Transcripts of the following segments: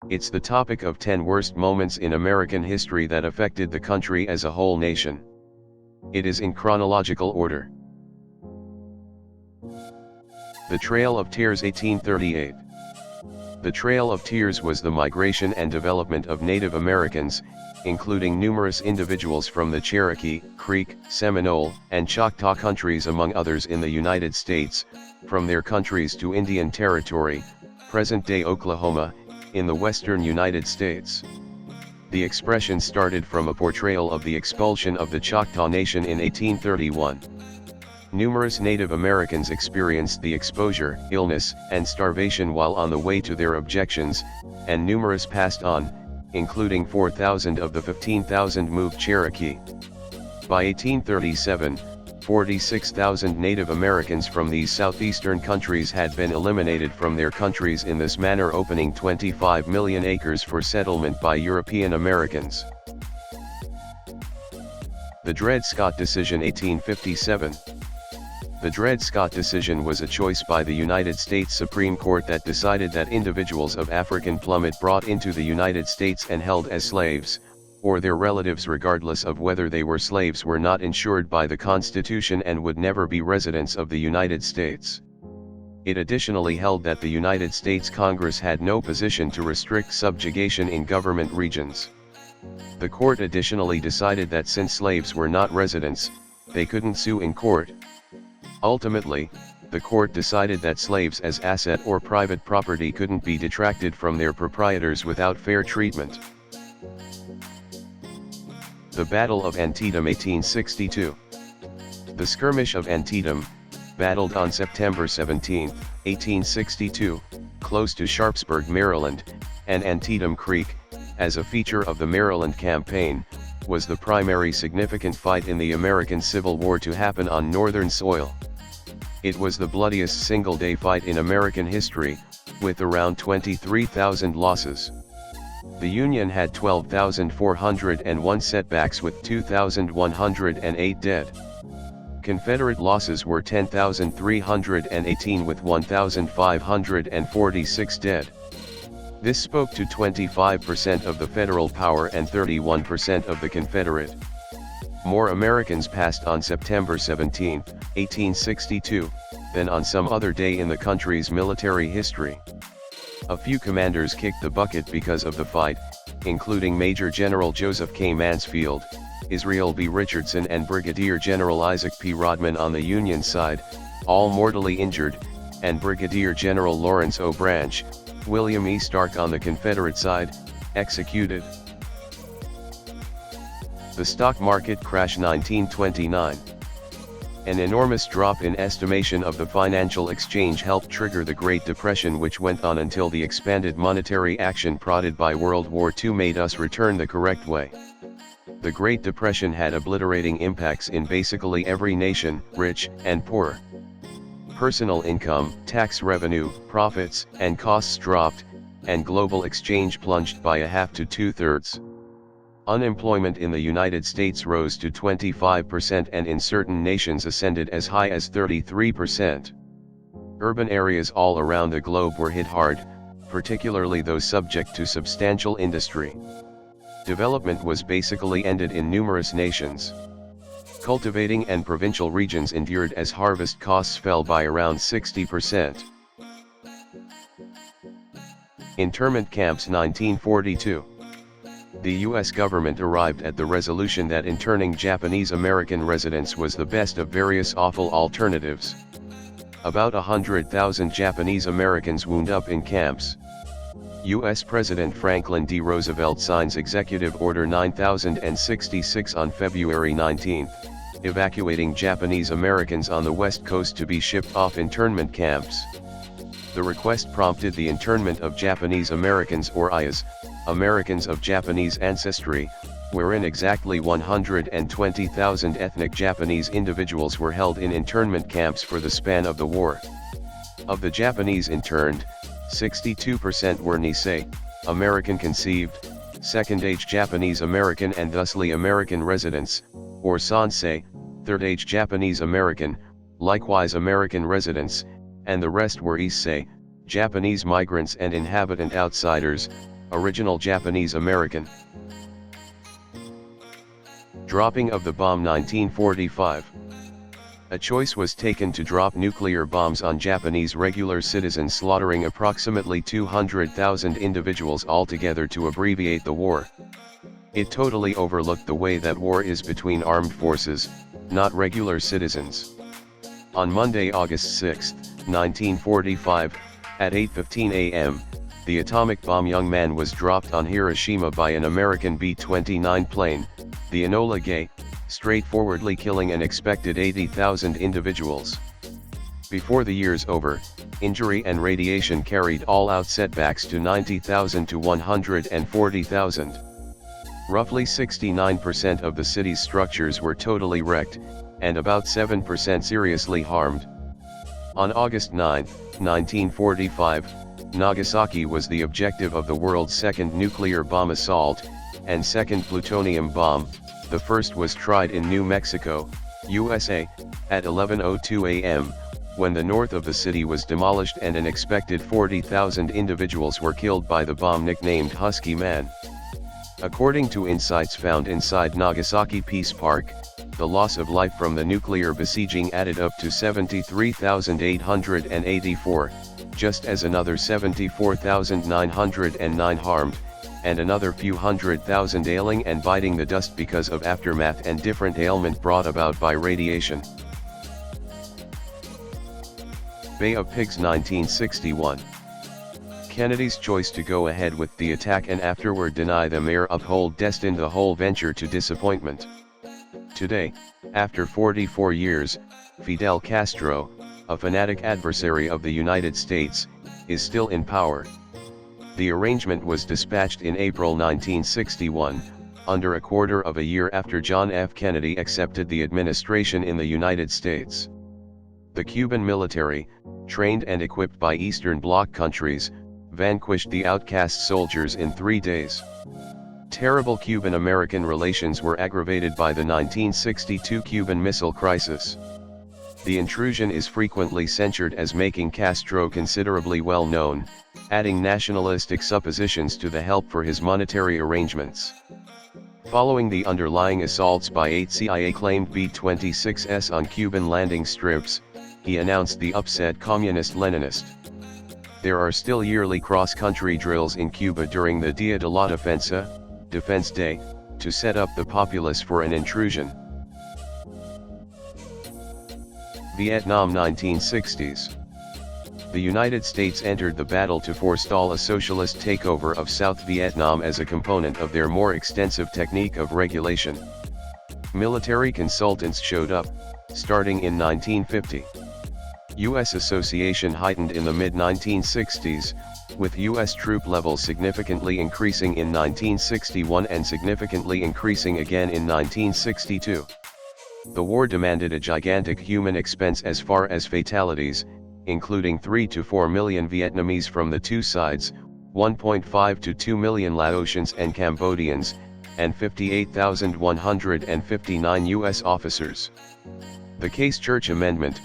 It's the topic of 10 worst moments in American history that affected the country as a whole nation. It is in chronological order. The Trail of Tears 1838. The Trail of Tears was the migration and development of Native Americans, including numerous individuals from the Cherokee, Creek, Seminole, and Choctaw countries among others in the United States, from their countries to Indian Territory, present-day Oklahoma, in the western United States. The expression started from a portrayal of the expulsion of the Choctaw Nation in 1831. Numerous Native Americans experienced the exposure, illness, and starvation while on the way to their objections, and numerous passed on, including 4,000 of the 15,000 moved Cherokee. By 1837, 46,000 Native Americans from these southeastern countries had been eliminated from their countries in this manner, opening 25 million acres for settlement by European Americans. The Dred Scott Decision 1857. The Dred Scott Decision was a choice by the United States Supreme Court that decided that individuals of African plummet brought into the United States and held as slaves, or their relatives regardless of whether they were slaves, were not insured by the Constitution and would never be residents of the United States. It additionally held that the United States Congress had no position to restrict subjugation in government regions. The court additionally decided that since slaves were not residents, they couldn't sue in court. Ultimately, the court decided that slaves as asset or private property couldn't be detracted from their proprietors without fair treatment. The Battle of Antietam 1862. The Skirmish of Antietam, battled on September 17, 1862, close to Sharpsburg, Maryland, and Antietam Creek, as a feature of the Maryland Campaign, was the primary significant fight in the American Civil War to happen on northern soil. It was the bloodiest single-day fight in American history, with around 23,000 losses. The Union had 12,401 setbacks with 2,108 dead. Confederate losses were 10,318 with 1,546 dead. This spoke to 25% of the Federal power and 31% of the Confederate. More Americans passed on September 17, 1862, than on some other day in the country's military history. A few commanders kicked the bucket because of the fight, including Major General Joseph K. Mansfield, Israel B. Richardson, and Brigadier General Isaac P. Rodman on the Union side, all mortally injured, and Brigadier General Lawrence O. Branch, William E. Stark on the Confederate side, executed. The stock market crash 1929. An enormous drop in estimation of the financial exchange helped trigger the Great Depression, which went on until the expanded monetary action prodded by World War II made us return the correct way. The Great Depression had obliterating impacts in basically every nation, rich and poor. Personal income, tax revenue, profits, and costs dropped, and global exchange plunged by a half to two-thirds. Unemployment in the United States rose to 25% and in certain nations ascended as high as 33%. Urban areas all around the globe were hit hard, particularly those subject to substantial industry. Development was basically ended in numerous nations. Cultivating and provincial regions endured as harvest costs fell by around 60%. Internment Camps 1942. The U.S. government arrived at the resolution that interning Japanese American residents was the best of various awful alternatives. About 100,000 Japanese Americans wound up in camps. U.S. President Franklin D. Roosevelt signs Executive Order 9066 on February 19, evacuating Japanese Americans on the West Coast to be shipped off internment camps. The request prompted the internment of Japanese Americans, or IAs, Americans of Japanese ancestry, wherein exactly 120,000 ethnic Japanese individuals were held in internment camps for the span of the war. Of the Japanese interned, 62% were Nisei, American conceived, second-age Japanese American and thusly American residents, or Sansei, third-age Japanese American, likewise American residents, and the rest were Issei, Japanese migrants and inhabitant outsiders, Original Japanese American. Dropping of the bomb 1945. A choice was taken to drop nuclear bombs on Japanese regular citizens, slaughtering approximately 200,000 individuals altogether to abbreviate the war. It totally overlooked the way that war is between armed forces, not regular citizens. On Monday, August 6, 1945, at 8:15 a.m., the atomic bomb Young Man was dropped on Hiroshima by an American B-29 plane, the Enola Gay, straightforwardly killing an expected 80,000 individuals. Before the year's over, injury and radiation carried all-out setbacks to 90,000 to 140,000. Roughly 69% of the city's structures were totally wrecked, and about 7% seriously harmed. On August 9, 1945, Nagasaki was the objective of the world's second nuclear bomb assault, and second plutonium bomb. The first was tried in New Mexico, USA, at 11:02 a.m., when the north of the city was demolished and an expected 40,000 individuals were killed by the bomb nicknamed Husky Man. According to insights found inside Nagasaki Peace Park, the loss of life from the nuclear besieging added up to 73,884, just as another 74,909 harmed, and another few hundred thousand ailing and biting the dust because of aftermath and different ailment brought about by radiation. Bay of Pigs 1961. Kennedy's choice to go ahead with the attack and afterward deny the mayor uphold destined the whole venture to disappointment. Today, after 44 years, Fidel Castro, a fanatic adversary of the United States, is still in power. The arrangement was dispatched in April 1961, under a quarter of a year after John F. Kennedy accepted the administration in the United States. The Cuban military, trained and equipped by Eastern Bloc countries, vanquished the outcast soldiers in 3 days. Terrible Cuban-American relations were aggravated by the 1962 Cuban Missile Crisis. The intrusion is frequently censured as making Castro considerably well known, adding nationalistic suppositions to the help for his monetary arrangements. Following the underlying assaults by 8 CIA-claimed B-26s on Cuban landing strips, he announced the upset communist-Leninist. There are still yearly cross-country drills in Cuba during the Dia de la Defensa, Defense Day, to set up the populace for an intrusion. Vietnam 1960s. The United States entered the battle to forestall a socialist takeover of South Vietnam as a component of their more extensive technique of regulation. Military consultants showed up, starting in 1950. U.S. association heightened in the mid-1960s, with U.S. troop levels significantly increasing in 1961 and significantly increasing again in 1962. The war demanded a gigantic human expense as far as fatalities, including 3 to 4 million Vietnamese from the two sides, 1.5 to 2 million Laotians and Cambodians, and 58,159 U.S. officers. The Case Church Amendment,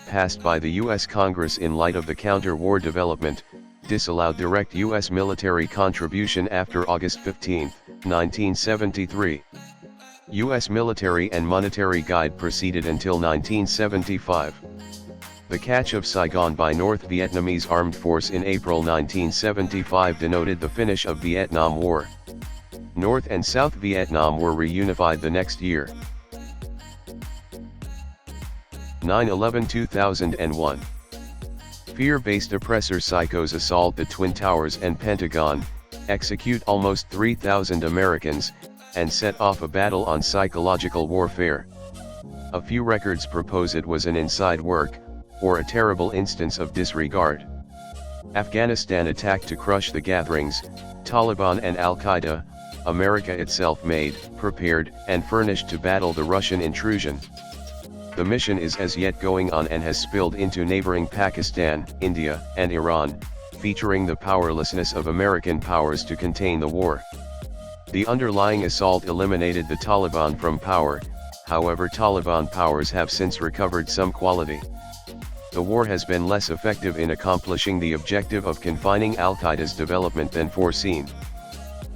passed by the U.S. Congress in light of the counter-war development, disallowed direct U.S. military contribution after August 15, 1973. U.S. military and monetary guide proceeded until 1975. The catch of Saigon by North Vietnamese Armed Force in April 1975 denoted the finish of Vietnam War. North and South Vietnam were reunified the next year. 9/11/2001. Fear-based oppressor psychos assault the Twin Towers and Pentagon, execute almost 3,000 Americans, and set off a battle on psychological warfare. A few records propose it was an inside work, or a terrible instance of disregard. Afghanistan attack to crush the gatherings, Taliban and Al-Qaeda, America itself made, prepared, and furnished to battle the Russian intrusion. The mission is as yet going on and has spilled into neighboring Pakistan, India, and Iran, featuring the powerlessness of American powers to contain the war. The underlying assault eliminated the Taliban from power, however Taliban powers have since recovered some quality. The war has been less effective in accomplishing the objective of confining Al-Qaeda's development than foreseen.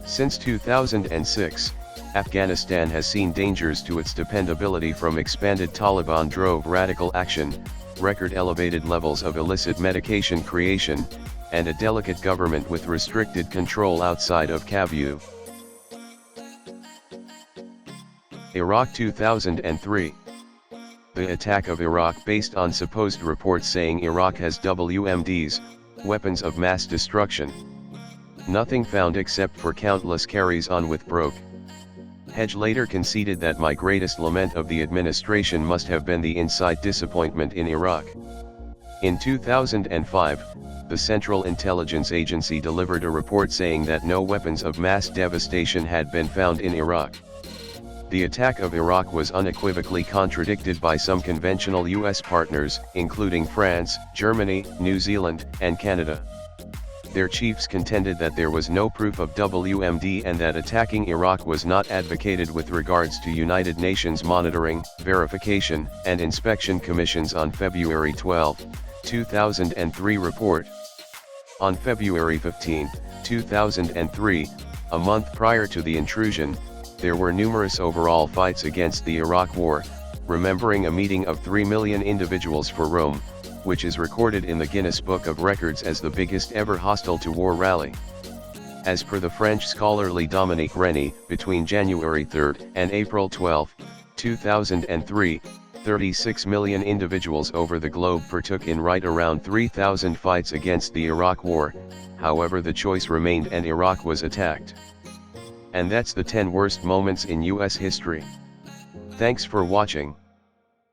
Since 2006, Afghanistan has seen dangers to its dependability from expanded Taliban-drove radical action, record elevated levels of illicit medication creation, and a delicate government with restricted control outside of Kabul. Iraq 2003. The attack of Iraq based on supposed reports saying Iraq has WMDs, weapons of mass destruction. Nothing found except for countless carries on with broke. Hedge later conceded that my greatest lament of the administration must have been the inside disappointment in Iraq. In 2005, the Central Intelligence Agency delivered a report saying that no weapons of mass devastation had been found in Iraq. The attack of Iraq was unequivocally contradicted by some conventional U.S. partners, including France, Germany, New Zealand, and Canada. Their chiefs contended that there was no proof of WMD and that attacking Iraq was not advocated with regards to United Nations monitoring, verification, and inspection commissions on February 12, 2003 report. On February 15, 2003, a month prior to the intrusion, there were numerous overall fights against the Iraq War, remembering a meeting of 3 million individuals for Rome, which is recorded in the Guinness Book of Records as the biggest ever hostile-to-war rally. As per the French scholarly Dominique Rennie, between January 3 and April 12, 2003, 36 million individuals over the globe partook in right around 3,000 fights against the Iraq War. However, the choice remained and Iraq was attacked. And that's the 10 worst moments in US history. Thanks for watching.